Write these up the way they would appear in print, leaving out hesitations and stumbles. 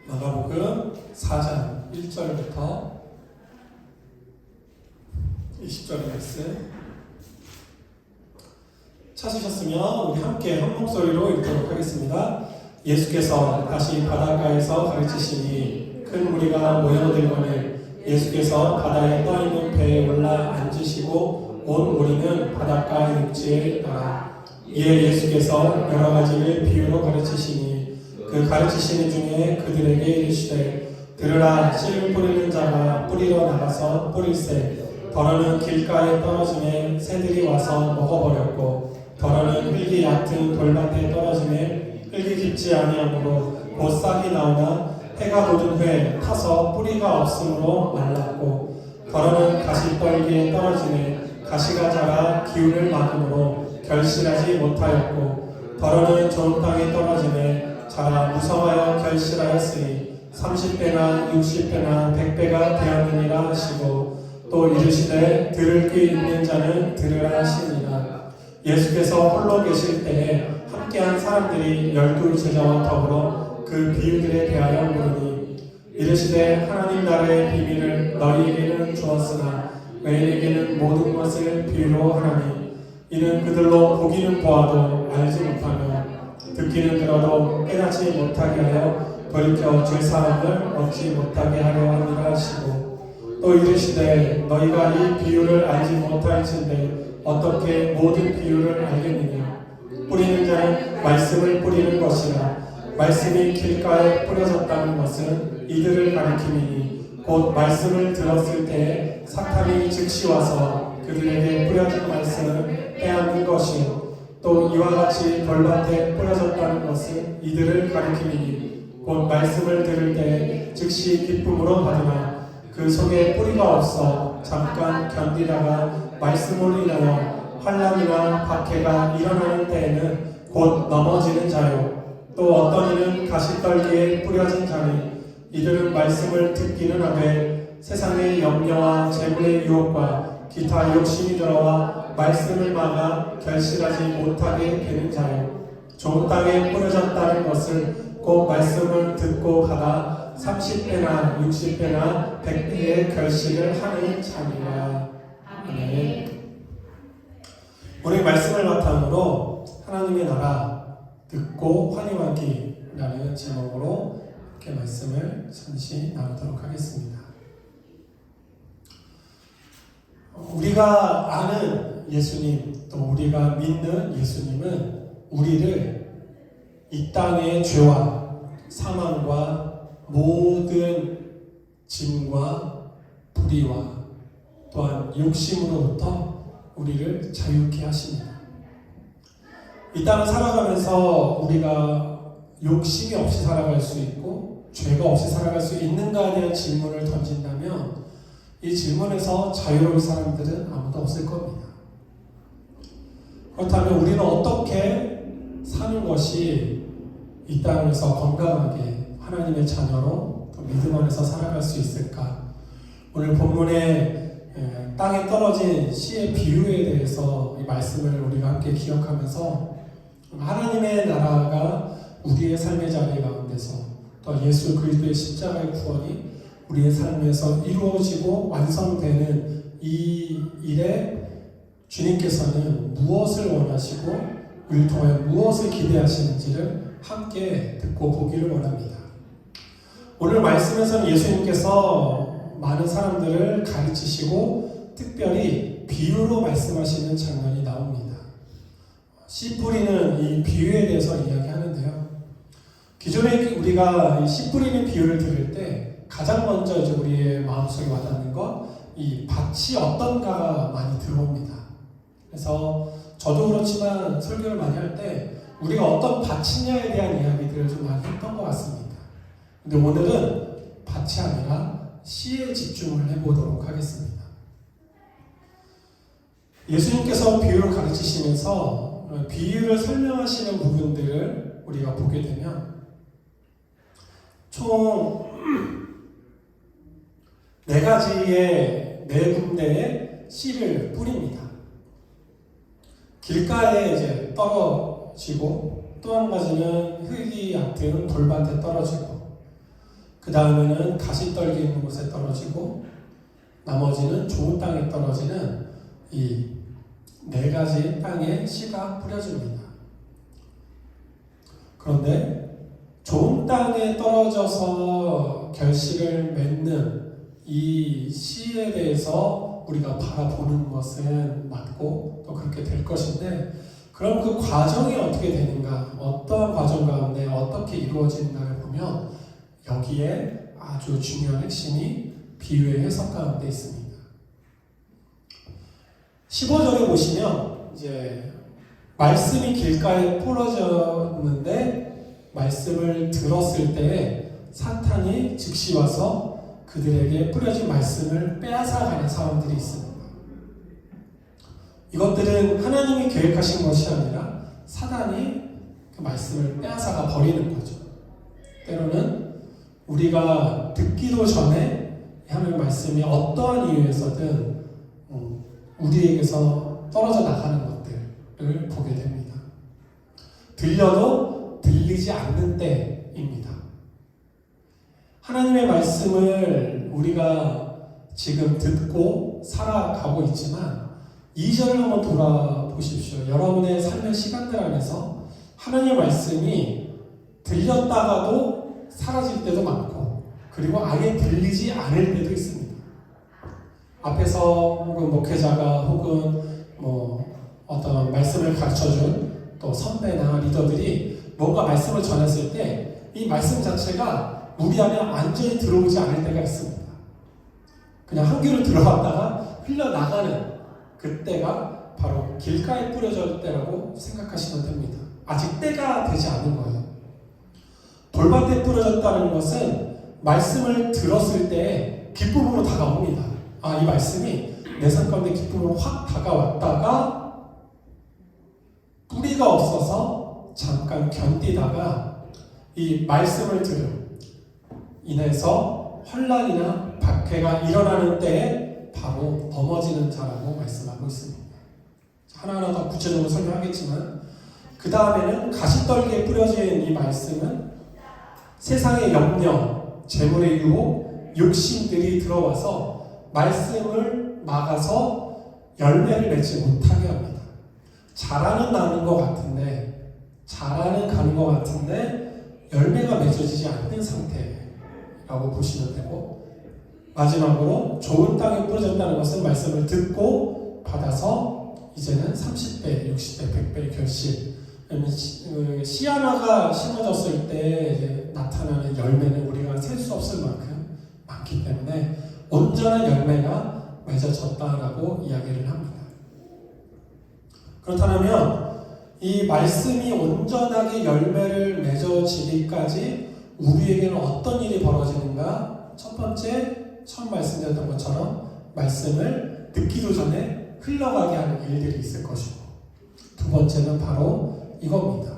마가복음 4장 1절부터 20절의 말씀 찾으셨으면 우리 함께 한 목소리로 읽도록 하겠습니다. 예수께서 다시 바닷가에서 가르치시니 큰 무리가 모여들거늘 예수께서 바다에 떠있는 배에 올라 앉으시고 온 무리는 바닷가 육지에 따라 이에 예수께서 여러 가지를 비유로 가르치시니 그 가르치시는 중에 그들에게 이르시되 들으라 씨를 뿌리는 자가 뿌리러 나가서 뿌릴새 더러는 길가에 떨어지매 새들이 와서 먹어버렸고 더러는 흙이 얕은 돌밭에 떨어지매 흙이 깊지 아니하므로 곧 싹이 나오나 해가 돋은 후에 타서 뿌리가 없으므로 말랐고 더러는 가시떨기에 떨어지매 가시가 자라 기운을 막으므로 결실하지 못하였고 더러는 좋은 땅에 떨어지매 자라 무성하여 결실하였으니 30배나 60배나 100배가 되었느니라 하시고 또 이르시되 들을 귀 있는 자는 들으라 하시니라. 예수께서 홀로 계실 때에 함께한 사람들이 12제자와 더불어 그 비유들에 대하여 물으니 이르시되 하나님 나라의 비밀을 너희에게는 주었으나 외인에게는 모든 것을 비유로 하나니 이는 그들로 보기는 보아도 알지 못하며 듣기는 들어도 깨닫지 못하게 하여 돌이켜 죄사함을 얻지 못하게 하려 함이라 하시고 또 이르시되 너희가 이 비유를 알지 못할진대 어떻게 모든 비유를 알겠느냐. 뿌리는 자는 말씀을 뿌리는 것이라 말씀이 길가에 뿌려졌다는 것은 이들을 가리킴이니 곧 말씀을 들었을 때에 사탄이 즉시 와서 그들에게 뿌려진 말씀을 빼앗는 것이요 또 이와 같이 돌밭에 뿌려졌다는 것은 이들을 가리킴이니 곧 말씀을 들을 때 즉시 기쁨으로 받으나 그 속에 뿌리가 없어 잠깐 견디다가 말씀으로 인하여 환난이나 박해가 일어나는 때에는 곧 넘어지는 자요 또 어떤 이는 가시떨기에 뿌려진 자니 이들은 말씀을 듣기는 하되 세상의 염려와 재물의 유혹과 기타 욕심이 들어와 말씀을 막아 결실하지 못하게 되는 자요 좋은 땅에 뿌려졌다는 것은 곧 말씀을 듣고 받아 30배나 60배나 100배의 결실을 하는 자니라. 아멘. 오늘 말씀을 바탕으로 하나님의 나라 듣고 환희하기라는 제목으로 이렇게 말씀을 잠시 나누도록 하겠습니다. 우리가 아는 예수님 또 우리가 믿는 예수님은 우리를 이 땅의 죄와 사망과 모든 짐과 불의와 또한 욕심으로부터 우리를 자유케 하십니다. 이 땅을 살아가면서 우리가 욕심이 없이 살아갈 수 있고 죄가 없이 살아갈 수 있는가에 대한 질문을 던진다면 이 질문에서 자유로운 사람들은 아무도 없을 겁니다. 그렇다면 우리는 어떻게 사는 것이 이 땅에서 건강하게 하나님의 자녀로 또 믿음 안에서 살아갈 수 있을까? 오늘 본문에 땅에 떨어진 씨의 비유에 대해서 이 말씀을 우리가 함께 기억하면서 하나님의 나라가 우리의 삶의 자리 가운데서 또 예수 그리스도의 십자가의 구원이 우리의 삶에서 이루어지고 완성되는 이 일에 주님께서는 무엇을 원하시고 우리를 통하여 무엇을 기대하시는지를 함께 듣고 보기를 원합니다. 오늘 말씀에서는 예수님께서 많은 사람들을 가르치시고 특별히 비유로 말씀하시는 장면이 나옵니다. 씨 뿌리는 이 비유에 대해서 이야기하는데요. 기존에 우리가 이 씨 뿌리는 비유를 들을 때 가장 먼저 이제 우리의 마음속에 와닿는 건 이 밭이 어떤가가 많이 들어옵니다. 그래서 저도 그렇지만 설교를 많이 할 때 우리가 어떤 밭이냐에 대한 이야기들을 좀 많이 했던 것 같습니다. 근데 오늘은 밭이 아니라 씨에 집중을 해보도록 하겠습니다. 예수님께서 비유를 가르치시면서 비유를 설명하시는 부분들을 우리가 보게 되면 총 4가지의 4군데의 씨를 뿌립니다. 길가에 이제 떨어지고 또 한 가지는 흙이 얕은 돌밭에 떨어지고 그 다음에는 가시떨기 있는 곳에 떨어지고, 나머지는 좋은 땅에 떨어지는 이 네 가지 땅에 씨가 뿌려집니다. 그런데 좋은 땅에 떨어져서 결실을 맺는 이 씨에 대해서 우리가 바라보는 것은 맞고 또 그렇게 될 것인데, 그럼 그 과정이 어떻게 되는가, 어떠한 과정 가운데 어떻게 이루어지는가를 보면 여기에 아주 중요한 핵심이 비유의 해석 가운데 있습니다. 15절에 보시면 이제 말씀이 길가에 뿌려졌는데 말씀을 들었을 때에 사탄이 즉시 와서 그들에게 뿌려진 말씀을 빼앗아가는 사람들이 있습니다. 이것들은 하나님이 계획하신 것이 아니라 사단이 그 말씀을 빼앗아가 버리는 거죠. 때로는 우리가 듣기도 전에 하나님의 말씀이 어떠한 이유에서든 우리에게서 떨어져 나가는 것들을 보게 됩니다. 들려도 들리지 않는 때입니다. 하나님의 말씀을 우리가 지금 듣고 살아가고 있지만 2절을 한번 돌아보십시오. 여러분의 삶의 시간들 안에서 하나님의 말씀이 들렸다가도 사라질 때도 많고, 그리고 아예 들리지 않을 때도 있습니다. 앞에서 혹은 목회자가 혹은 어떤 말씀을 가르쳐준 또 선배나 리더들이 뭔가 말씀을 전했을 때 이 말씀 자체가 우리 안에 완전히 들어오지 않을 때가 있습니다. 그냥 한 귀로 들어왔다가 흘러나가는 그때가 바로 길가에 뿌려질 때라고 생각하시면 됩니다. 아직 때가 되지 않은 거예요. 돌밭에 뿌려졌다는 것은 말씀을 들었을 때 기쁨으로 다가옵니다. 이 말씀이 내 삶 가운데 기쁨으로 확 다가왔다가 뿌리가 없어서 잠깐 견디다가 이 말씀을 들음 인해서 환난이나 박해가 일어나는 때에 바로 넘어지는 자라고 말씀하고 있습니다. 하나하나 더 구체적으로 설명하겠지만, 그 다음에는 가시떨기에 뿌려진 이 말씀은 세상의 염려, 재물의 유혹, 욕심들이 들어와서 말씀을 막아서 열매를 맺지 못하게 합니다. 자라는 가는 것 같은데 열매가 맺어지지 않는 상태라고 보시면 되고, 마지막으로 좋은 땅에 뿌려졌다는 것은 말씀을 듣고 받아서 이제는 30배, 60배, 100배의 결실. 씨 하나가 심어졌을 때 이제 나타나는 열매는 우리가 셀 수 없을 만큼 많기 때문에 온전한 열매가 맺어졌다라고 이야기를 합니다. 그렇다면 이 말씀이 온전하게 열매를 맺어지기까지 우리에게는 어떤 일이 벌어지는가? 첫 번째, 처음 말씀드렸던 것처럼 말씀을 듣기도 전에 흘러가게 하는 일들이 있을 것이고, 두 번째는 바로 이겁니다.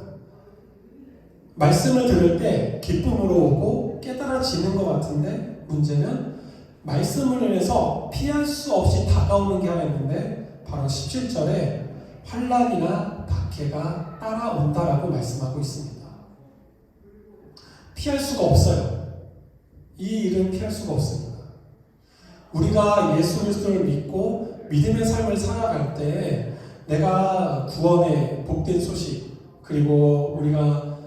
말씀을 들을 때 기쁨으로 오고 깨달아지는 것 같은데, 문제는 말씀을 인해서 피할 수 없이 다가오는 게 하나 있는데, 바로 17절에 환난이나 박해가 따라온다라고 말씀하고 있습니다. 피할 수가 없어요. 이 일은 피할 수가 없습니다. 우리가 예수 그리스도를 믿고 믿음의 삶을 살아갈 때 내가 구원의 복된 소식, 그리고 우리가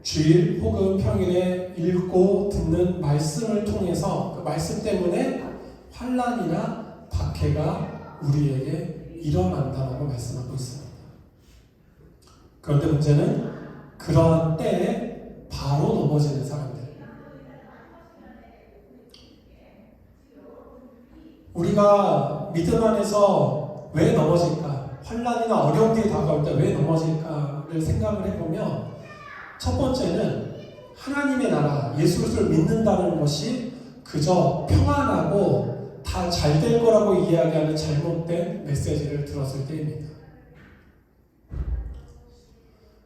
주일 혹은 평일에 읽고 듣는 말씀을 통해서 그 말씀 때문에 환난이나 박해가 우리에게 일어난다라고 말씀하고 있습니다. 그런데 문제는 그런 때에 바로 넘어지는 사람들. 우리가 믿음 안에서 왜 넘어질까? 환난이나 어려움들이 다가올 때 왜 넘어질까를 생각을 해보면, 첫 번째는 하나님의 나라, 예수 그리스도를 믿는다는 것이 그저 평안하고 다 잘 될 거라고 이야기하는 잘못된 메시지를 들었을 때입니다.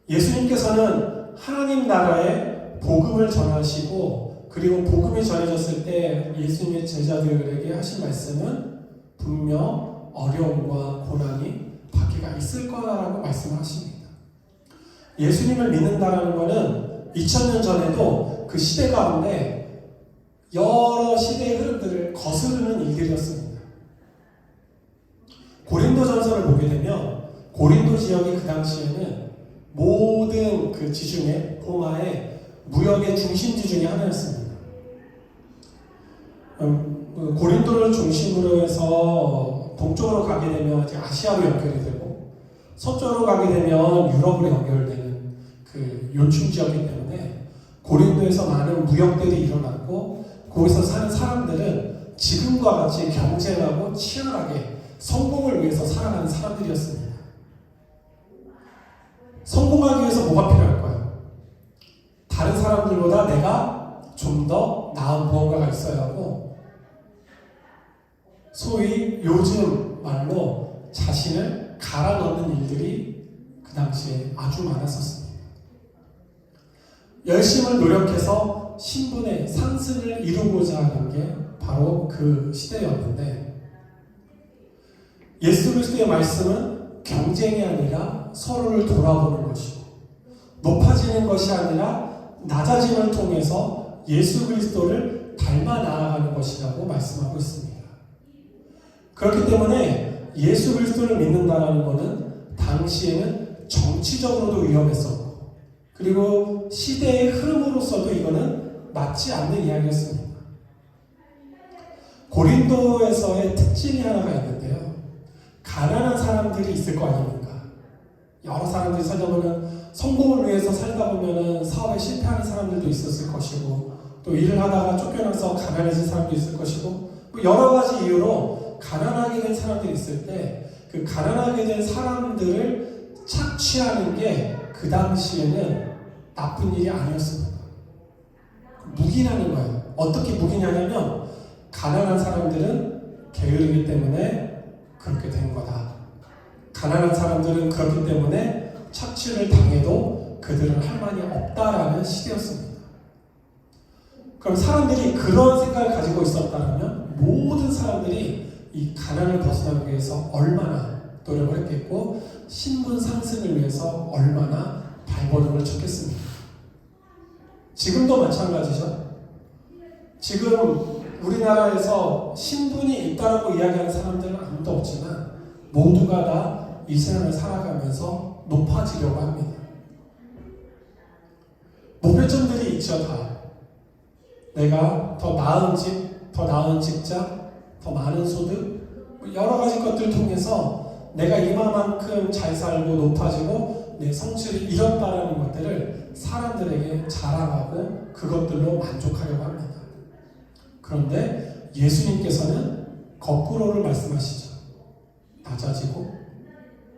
예수님께서는 하나님 나라의 복음을 전하시고, 그리고 복음이 전해졌을 때 예수님의 제자들에게 하신 말씀은 분명 어려움과 고난이 박해가 있을 거라고 말씀을 하십니다. 예수님을 믿는다는 것은 2000년 전에도 그 시대 가운데 여러 시대의 흐름들을 거스르는 일들이었습니다. 고린도 전서를 보게 되면 고린도 지역이 그 당시에는 모든 그 지중해, 포마의 무역의 중심지 중에 하나였습니다. 고린도를 중심으로 해서 동쪽으로 가게 되면 이제 아시아로 연결이 되고 서쪽으로 가게 되면 유럽으로 연결되는 그 요충 지역이기 때문에 고린도에서 많은 무역들이 일어났고 거기서 사는 사람들은 지금과 같이 경쟁하고 치열하게 성공을 위해서 살아가는 사람들이었습니다. 성공하기 위해서 뭐가 필요할까요? 다른 사람들보다 내가 좀 더 나은 무언가가 있어야 하고 소위 요즘 말로 자신을 갈아 넣는 일들이 그 당시에 아주 많았었습니다. 열심을 노력해서 신분의 상승을 이루고자 하는 게 바로 그 시대였는데 예수 그리스도의 말씀은 경쟁이 아니라 서로를 돌아보는 것이고 높아지는 것이 아니라 낮아짐을 통해서 예수 그리스도를 닮아 나아가는 것이라고 말씀하고 있습니다. 그렇기 때문에 예수 그리스도를 믿는다는 것은 당시에는 정치적으로도 위험했었고 그리고 시대의 흐름으로서도 이거는 맞지 않는 이야기였습니다. 고린도에서의 특징이 하나가 있는데요. 가난한 사람들이 있을 거 아닙니까? 여러 사람들이 살다 보면 성공을 위해서 살다 보면 사업에 실패하는 사람들도 있었을 것이고 또 일을 하다가 쫓겨나서 가난해진 사람도 있을 것이고 여러 가지 이유로 가난하게 된 사람들이 있을 때 그 가난하게 된 사람들을 착취하는 게 그 당시에는 나쁜 일이 아니었습니다. 묵인하는 거예요. 어떻게 묵인하냐면 가난한 사람들은 게으르기 때문에 그렇게 된 거다. 가난한 사람들은 그렇기 때문에 착취를 당해도 그들은 할 말이 없다라는 시대였습니다. 그럼 사람들이 그런 생각을 가지고 있었다면 모든 사람들이 이 가난을 벗어나기 위해서 얼마나 노력을 했겠고 신분 상승을 위해서 얼마나 발버둥을 쳤겠습니까? 지금도 마찬가지죠. 지금 우리나라에서 신분이 있다라고 이야기하는 사람들은 아무도 없지만 모두가 다 이 세상을 살아가면서 높아지려고 합니다. 목표점들이 있죠. 다. 내가 더 나은 집, 더 나은 직장, 더 많은 소득 여러 가지 것들을 통해서 내가 이만큼 잘 살고 높아지고 내 성취를 이뤘다라는 것들을 사람들에게 자랑하고 그것들로 만족하려고 합니다. 그런데 예수님께서는 거꾸로를 말씀하시죠. 낮아지고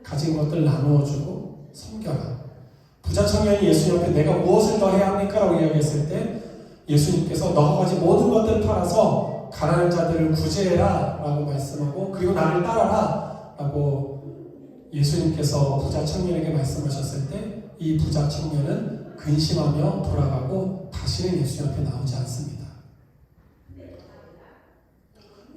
가진 것들 나누어주고 섬겨라. 부자 청년이 예수님 앞에 내가 무엇을 더 해야 합니까? 라고 이야기했을 때 예수님께서 너가 가진 모든 것들을 팔아서 가난한 자들을 구제해라 라고 말씀하고 그리고 나를 따라라 라고 예수님께서 부자 청년에게 말씀하셨을 때 이 부자 청년은 근심하며 돌아가고 다시는 예수님 앞에 나오지 않습니다.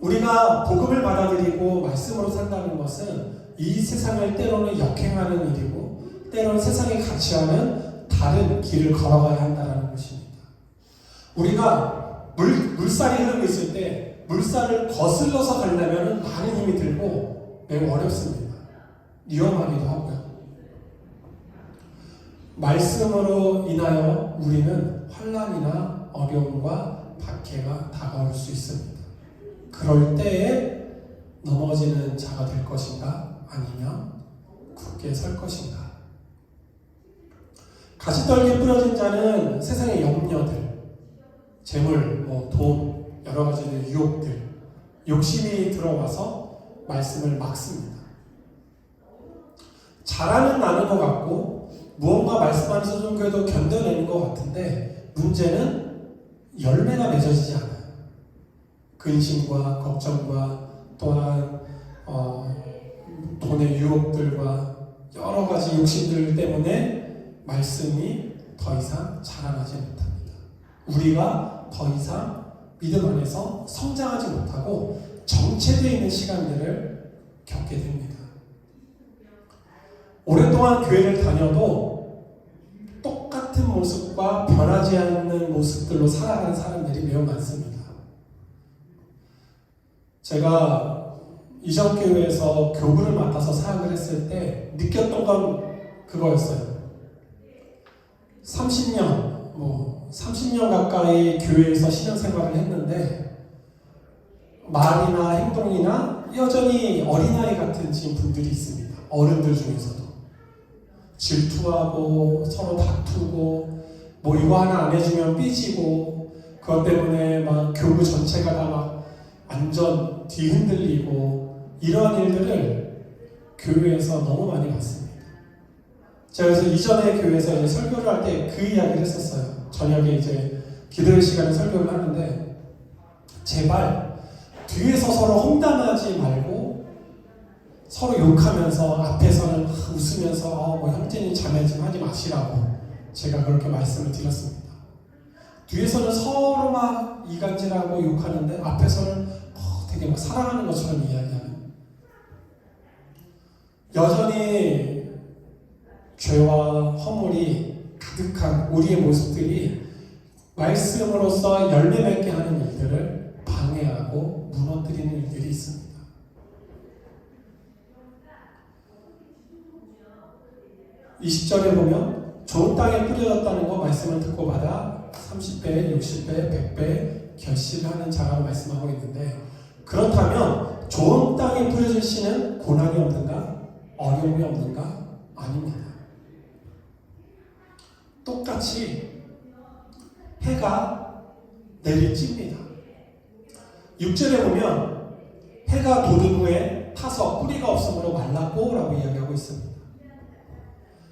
우리가 복음을 받아들이고 말씀으로 산다는 것은 이 세상을 때로는 역행하는 일이고 때로는 세상의 가치와는 다른 길을 걸어가야 한다는 것입니다. 우리가 물살이 흐르고 있을 때 물살을 거슬러서 가려면 많은 힘이 들고 매우 어렵습니다. 위험하기도 하고요. 말씀으로 인하여 우리는 환난이나 어려움과 박해가 다가올 수 있습니다. 그럴 때에 넘어지는 자가 될 것인가 아니면 굳게 설 것인가. 가시떨기에 뿌려진 자는 세상의 염려들, 재물, 돈, 여러 가지 유혹들, 욕심이 들어와서 말씀을 막습니다. 잘하는 나는 것 같고 무언가 말씀하면서 좀 그래도 견뎌내는 것 같은데 문제는 열매가 맺어지지 않아요. 근심과 걱정과 또한 돈의 유혹들과 여러 가지 욕심들 때문에 말씀이 더 이상 자라나지 못합니다. 우리가 더 이상 믿음 안에서 성장하지 못하고 정체되어 있는 시간들을 겪게 됩니다. 오랫동안 교회를 다녀도 똑같은 모습과 변하지 않는 모습들로 살아가는 사람들이 매우 많습니다. 제가 이전 교회에서 교부를 맡아서 사역을 했을 때 느꼈던 건 그거였어요. 30년 가까이 교회에서 신앙생활을 했는데 말이나 행동이나 여전히 어린아이 같은 지금 분들이 있습니다. 어른들 중에서도 질투하고 서로 다투고 뭐 이거 하나 안 해주면 삐지고 그것 때문에 막 교부 전체가 다 막 완전 뒤흔들리고 이러한 일들을 교회에서 너무 많이 봤습니다. 제가 그래서 이전에 교회에서 이제 설교를 할 때 그 이야기를 했었어요. 저녁에 이제 기도의 시간에 설교를 하는데 제발 뒤에서 서로 험담하지 말고 서로 욕하면서 앞에서는 웃으면서 뭐 형제님 자매님 하지 마시라고 제가 그렇게 말씀을 드렸습니다. 뒤에서는 서로 막 이간질하고 욕하는데 앞에서는 되게 막 사랑하는 것처럼 이야기하는, 여전히 죄와 허물이 가득한 우리의 모습들이 말씀으로서 열매 맺게 하는 일들을 방해하고 무너뜨리는 일들이 있습니다. 이 10절에 보면 좋은 땅에 뿌려졌다는 거 말씀을 듣고 받아 30배, 60배, 100배 결실하는 자라고 말씀하고 있는데, 그렇다면 좋은 땅에 뿌려진 씨는 고난이 없는가? 어려움이 없는가? 아닙니다. 똑같이 해가 내리찝니다. 6절에 보면 해가 돋은 후에 타서 뿌리가 없으므로 말랐고 라고 이야기하고 있습니다.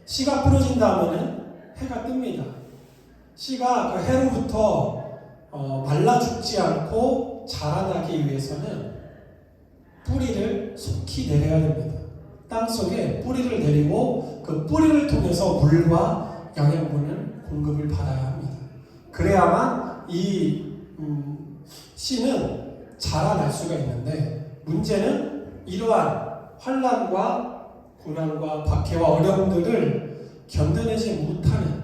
씨가 뿌려진 다음에는 해가 뜹니다. 씨가 그 해로부터 말라 죽지 않고 자라나기 위해서는 뿌리를 속히 내려야 됩니다. 땅 속에 뿌리를 내리고 그 뿌리를 통해서 물과 영양분을 공급을 받아야 합니다. 그래야만 이 씨는 자라날 수가 있는데, 문제는 이러한 환난과 고난과 박해와 어려움들을 견뎌내지 못하는,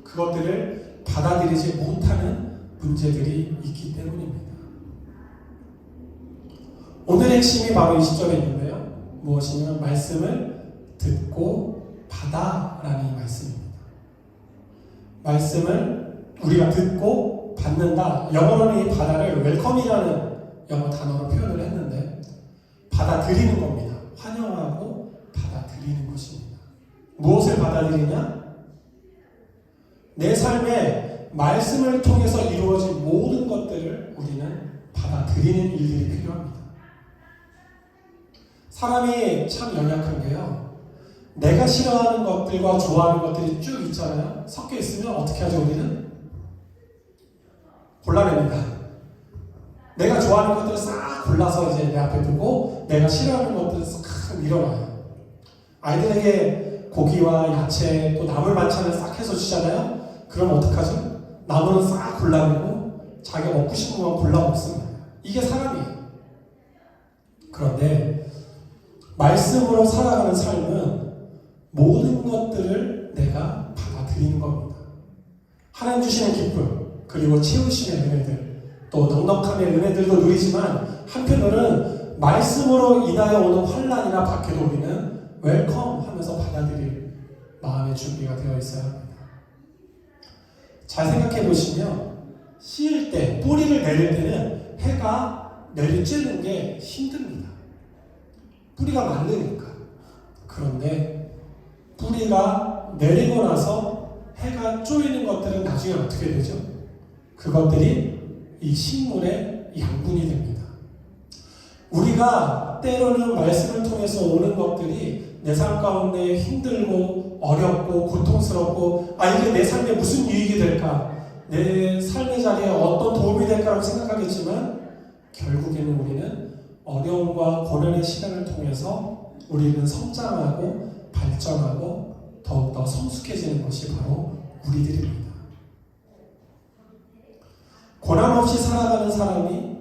그것들을 받아들이지 못하는 문제들이 있기 때문입니다. 오늘의 핵심이 바로 20절에 있는데요. 무엇이냐면 말씀을 듣고 받아라는 이 말씀입니다. 말씀을 우리가 듣고 받는다. 영어로는 이 받아를 웰컴이라는 영어 단어로 표현을 했는데, 받아들이는 겁니다. 환영하고 받아들이는 것입니다. 무엇을 받아들이냐? 내 삶에 말씀을 통해서 이루어진 모든 것들을 우리는 받아들이는 일들이 필요합니다. 사람이 참 연약한 게요, 내가 싫어하는 것들과 좋아하는 것들이 쭉 있잖아요. 섞여 있으면 어떻게 하죠? 우리는 골라냅니다. 내가 좋아하는 것들을 싹 골라서 이제 내 앞에 두고 내가 싫어하는 것들을 싹 밀어놔요. 아이들에게 고기와 야채 또 나물 반찬을 싹 해서 주잖아요. 그럼 어떡하죠? 나무는 싹 골라내고 자기가 먹고 싶은 건 골라 먹습니다. 이게 사람이에요. 그런데 말씀으로 살아가는 삶은 모든 것들을 내가 받아들이는 겁니다. 하나님 주시는 기쁨, 그리고 채우심의 은혜들, 또 넉넉함의 은혜들도 누리지만 한편으로는 말씀으로 인하여 오는 환난이나 박해도 우리는 웰컴 하면서 받아들일 마음의 준비가 되어 있어야 합니다. 잘 생각해 보시면 씨일 때, 뿌리를 내릴 때는 해가 내리쬐는 게 힘듭니다. 뿌리가 마르니까. 그런데 뿌리가 내리고 나서 해가 쪼이는 것들은 나중에 어떻게 되죠? 그것들이 이 식물의 양분이 됩니다. 우리가 때로는 말씀을 통해서 오는 것들이 내 삶 가운데 힘들고 어렵고 고통스럽고, 이게 내 삶에 무슨 유익이 될까, 내 삶의 자리에 어떤 도움이 될까라고 생각하겠지만, 결국에는 우리는 어려움과 고난의 시간을 통해서 우리는 성장하고 발전하고 더욱더 성숙해지는 것이 바로 우리들입니다. 고난 없이 살아가는 사람이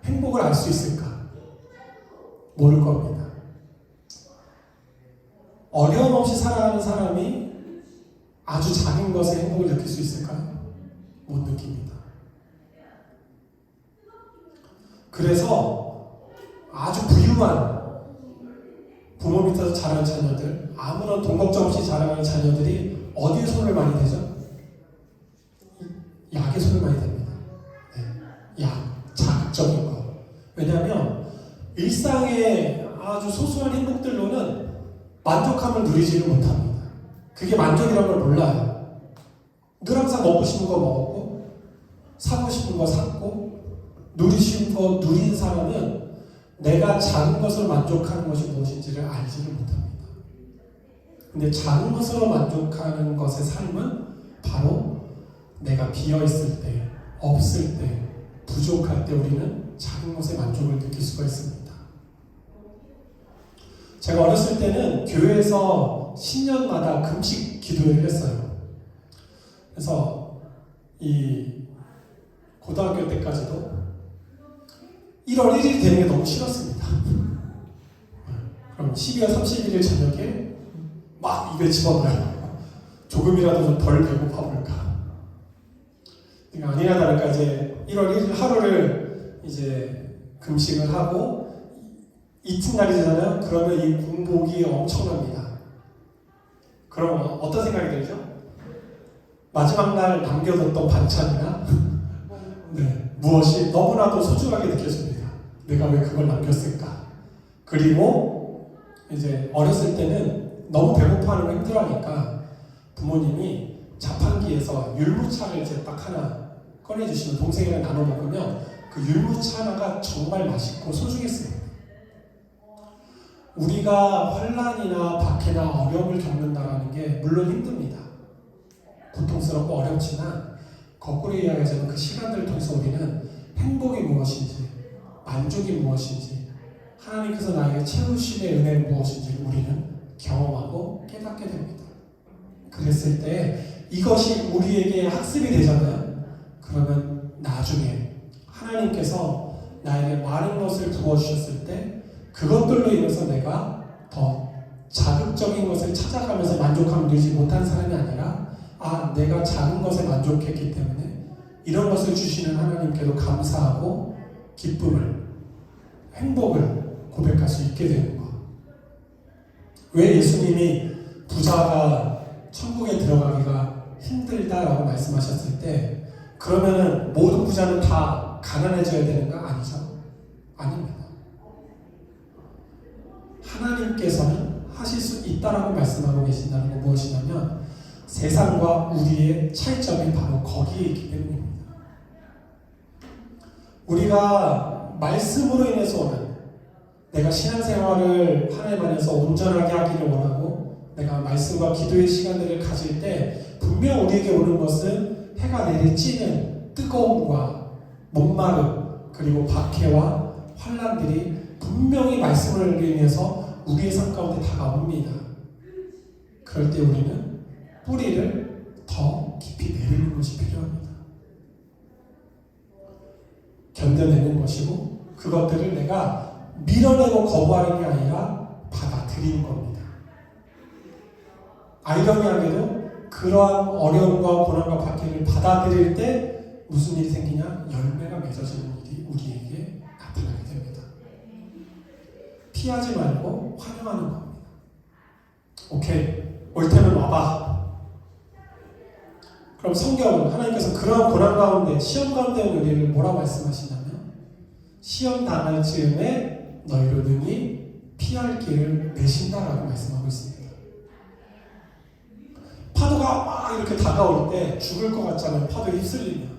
행복을 알 수 있을까? 모를 겁니다. 어려움 없이 살아가는 사람이 아주 작은 것에 행복을 느낄 수 있을까요? 못 느낍니다. 그래서 아주 부유한 부모 밑에서 자란 자녀들, 아무런 돈 걱정 없이 자라는 자녀들이 어디에 손을 많이 대죠? 약에 손을 많이 댑니다. 네. 약, 자극적인 거. 왜냐하면 일상의 아주 소소한 행복들로는 만족함을 누리지를 못합니다. 그게 만족이라는 걸 몰라요. 늘 항상 먹고 싶은 거 먹었고, 사고 싶은 거 샀고, 누리고 싶은 거 누린 사람은 내가 작은 것으로 만족하는 것이 무엇인지를 알지를 못합니다. 근데 작은 것으로 만족하는 것의 삶은 바로 내가 비어있을 때, 없을 때, 부족할 때 우리는 작은 것에 만족을 느낄 수가 있습니다. 제가 어렸을 때는 교회에서 신년마다 금식 기도회를 했어요. 그래서 이 고등학교 때까지도 1월 1일 되는 게 너무 싫었습니다. 그럼 12월 31일 저녁에 막 입에 집어넣어요. 조금이라도 좀 덜 배고파 볼까. 그러니까 아니나 다를까 이제 1월 1일 하루를 이제 금식을 하고 이튿날이잖아요. 그러면 이 공복이 엄청납니다. 그럼 어떤 생각이 들죠? 마지막 날 남겨뒀던 반찬이나 네, 무엇이 너무나도 소중하게 느껴집니다. 내가 왜 그걸 남겼을까? 그리고 이제 어렸을 때는 너무 배고파하는 걸 힘들어하니까 부모님이 자판기에서 율무차를 이제 딱 하나 꺼내주시면 동생이랑 나눠 먹으면 그 율무차 하나가 정말 맛있고 소중했습니다. 우리가 환난이나 박해나 어려움을 겪는다는 게 물론 힘듭니다. 고통스럽고 어렵지만 거꾸로 이야기하자면 그 시간들을 통해서 우리는 행복이 무엇인지, 만족이 무엇인지, 하나님께서 나에게 채우심의 은혜는 무엇인지 우리는 경험하고 깨닫게 됩니다. 그랬을 때 이것이 우리에게 학습이 되잖아요. 그러면 나중에 하나님께서 나에게 많은 것을 부어주셨을 때 그것들로 인해서 내가 더 자극적인 것을 찾아가면서 만족함을 누리지 못한 사람이 아니라 내가 작은 것에 만족했기 때문에 이런 것을 주시는 하나님께도 감사하고 기쁨을, 행복을 고백할 수 있게 되는 것. 왜 예수님이 부자가 천국에 들어가기가 힘들다라고 말씀하셨을 때 그러면은 모든 부자는 다 가난해져야 되는가? 아니죠. 아닙니다. 하나님께서는 하실 수 있다라고 말씀하고 계신다는 건 무엇이냐면 세상과 우리의 차이점이 바로 거기에 있기 때문입니다. 우리가 말씀으로 인해서 오는 내가 신앙생활을 하나님 안에서 온전하게 하기를 원하고 내가 말씀과 기도의 시간들을 가질 때 분명 우리에게 오는 것은 해가 내리쬐는 뜨거움과 목마름 그리고 박해와 환난들이 분명히 말씀을 인해서 우리의 삶 가운데 다가옵니다. 그럴 때 우리는 뿌리를 더 깊이 내리는 것이 필요합니다. 견뎌내는 것이고 그것들을 내가 밀어내고 거부하는 게 아니라 받아들이는 겁니다. 아이러니하게도 그러한 어려움과 고난과 박해를 받아들일 때 무슨 일이 생기냐? 열매가 맺어지는 일이 우리에게 나타나게 됩니다. 피하지 말고 환영하는 겁니다. 오케이, 올 테면 와봐. 그럼 성경은 하나님께서 그러한 고난 가운데 시험 가운데 온 우리를 뭐라고 말씀하시냐면 시험 당할 즈음에 너희로 능히 피할 길을 내신다라고 말씀하고 있습니다. 파도가 막 이렇게 다가올 때 죽을 것 같잖아요. 파도에 휩쓸리면.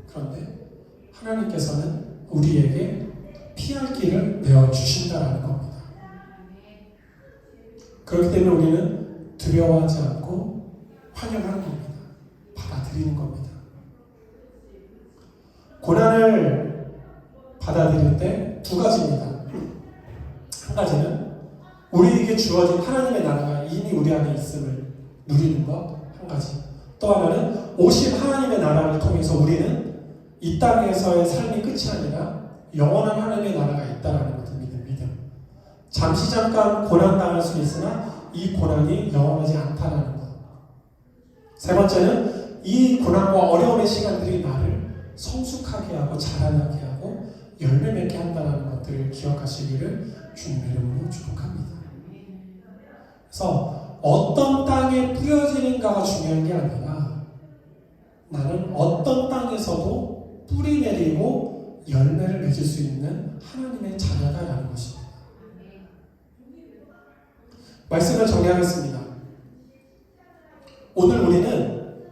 그런데 하나님께서는 우리에게 피할 길을 내어주신다라는 겁니다. 그렇기 때문에 우리는 두려워하지 않고 환영하는 겁니다. 받아들이는 겁니다. 고난을 받아들일 때 두 가지입니다. 한 가지는 우리에게 주어진 하나님의 나라가 이미 우리 안에 있음을 누리는 것 한 가지. 또 하나는 오실 하나님의 나라를 통해서 우리는 이 땅에서의 삶이 끝이 아니라 영원한 하나님의 나라가 있다는 것을 믿는 믿음. 잠시 잠깐 고난당할 수 있으나 이 고난이 영원하지 않다는 것. 세 번째는 이 고난과 어려움의 시간들이 나를 성숙하게 하고 자라나게 하고 열매 맺게 한다는 것들을 기억하시기를 주님의 이름으로 축복합니다. 그래서 어떤 땅에 뿌려지는가가 중요한 게 아니라 나는 어떤 땅에서도 뿌리 내리고 열매를 맺을 수 있는 하나님의 자녀다라는 것입니다. 말씀을 정리하겠습니다. 오늘 우리는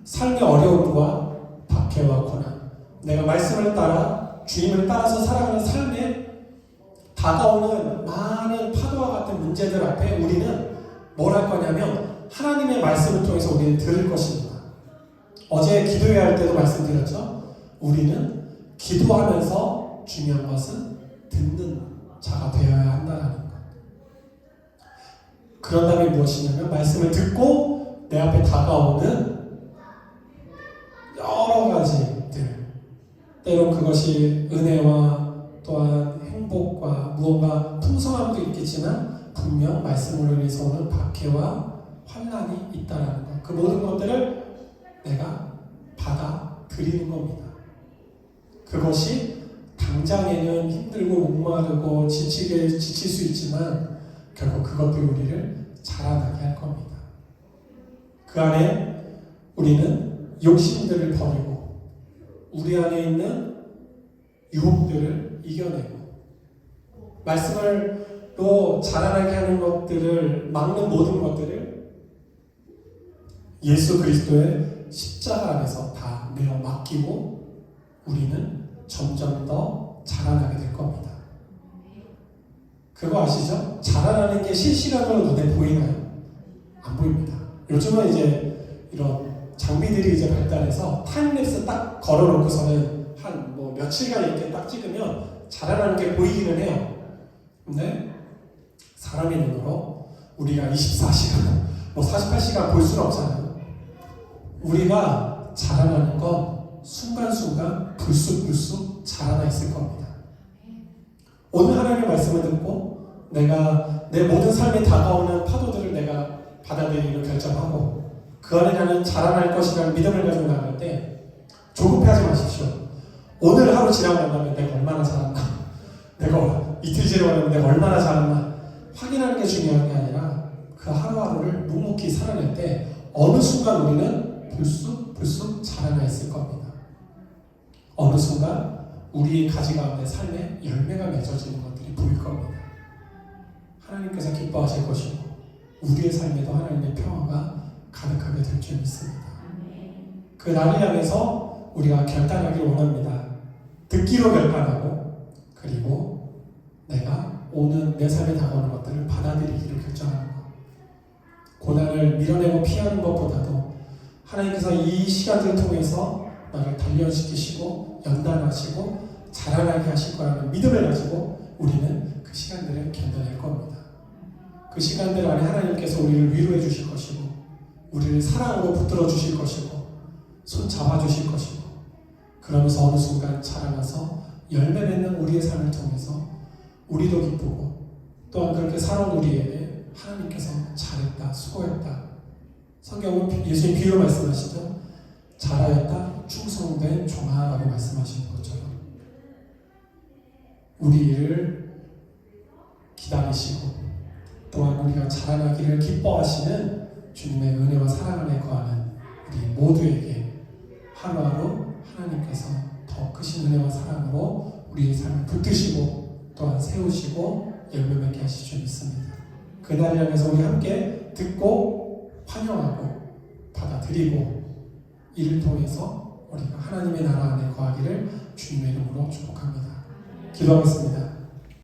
삶의 어려움과 박해와 고난, 내가 말씀을 따라 주님을 따라서 살아가는 삶에 다가오는 많은 파도와 같은 문제들 앞에 우리는 뭘 할 거냐면 하나님의 말씀을 통해서 우리는 들을 것입니다. 어제 기도해야 할 때도 말씀드렸죠. 우리는 기도하면서 중요한 것은 듣는 자가 되어야 한다는 것. 그런 다음에 무엇이냐면 말씀을 듣고 내 앞에 다가오는 여러 가지들, 때론 그것이 은혜와 또한 행복과 무언가 풍성함도 있겠지만 분명 말씀으로 인해서 오는 박해와 환난이 있다는 것, 그 모든 것들을 내가 받아들이는 겁니다. 그것이 당장에는 힘들고 목마르고 지칠 수 있지만 결국 그것들이 우리를 자라나게 할 겁니다. 그 안에 우리는 욕심들을 버리고 우리 안에 있는 유혹들을 이겨내고 말씀으로 자라나게 하는 것들을 막는 모든 것들을 예수 그리스도의 십자가 안에서 다 내어 맡기고 우리는 점점 더 자라나게 될 겁니다. 그거 아시죠? 자라나는 게 실시간으로 눈에 보이나요? 안 보입니다. 요즘은 이제 이런 장비들이 이제 발달해서 타임랩스 딱 걸어놓고서는 한 뭐 며칠간 이렇게 딱 찍으면 자라나는 게 보이기는 해요. 근데 사람의 눈으로 우리가 24시간, 뭐 48시간 볼 수는 없잖아요. 우리가 자라나는 건 순간순간 불쑥불쑥 자라나 있을 겁니다. 오늘 하나님의 말씀을 듣고 내가 내 모든 삶에 다가오는 파도들을 내가 받아들이기로 결정하고 그 안에 나는 자라날 것이라는 믿음을 가지고 나갈 때 조급해하지 마십시오. 오늘 하루 지나고 난다면 내가 얼마나 자랐나, 내가 이틀 지나고 나면 내가 얼마나 자랐나 확인하는 게 중요한 게 아니라 그 하루하루를 묵묵히 살아낼 때 어느 순간 우리는 불쑥 자라나 있을 겁니다. 어느 순간 우리의 가지 가운데 삶에 열매가 맺어지는 것들이 보일 겁니다. 하나님께서 기뻐하실 것이고 우리의 삶에도 하나님의 평화가 가득하게 될 줄 믿습니다. 그 날을 향해서 우리가 결단하기를 원합니다. 듣기로 결단하고 그리고 내가 오는 내 삶에 다가오는 것들을 받아들이기로 결정하는 것. 고난을 밀어내고 피하는 것보다도 하나님께서 이 시간들을 통해서 나를 단련시키시고 연단하시고 자라나게 하실 거라는 믿음을 가지고 우리는 그 시간들을 견뎌낼 겁니다. 그 시간들 안에 하나님께서 우리를 위로해 주실 것이고 우리를 사랑으로 붙들어 주실 것이고 손 잡아 주실 것이고 그러면서 어느 순간 자라나서 열매 맺는 우리의 삶을 통해서 우리도 기쁘고 또한 그렇게 살아온 우리에게 하나님께서 잘했다, 수고했다. 성경은 예수님 비유로 말씀하시죠. 잘하였다, 충성된 종아라고 말씀하시는 것처럼 우리를 기다리시고 또한 우리가 자라나기를 기뻐하시는 주님의 은혜와 사랑 안에 거하는 우리 모두에게 하루하루 하나님께서 더 크신 은혜와 사랑으로 우리의 삶을 붙드시고 또한 세우시고 열매 맺게 하실 줄 믿습니다. 그날을 향해서 우리 함께 듣고 환영하고 받아들이고 이를 통해서 우리가 하나님의 나라 안에 거하기를 주님의 이름으로 축복합니다. 기도하겠습니다.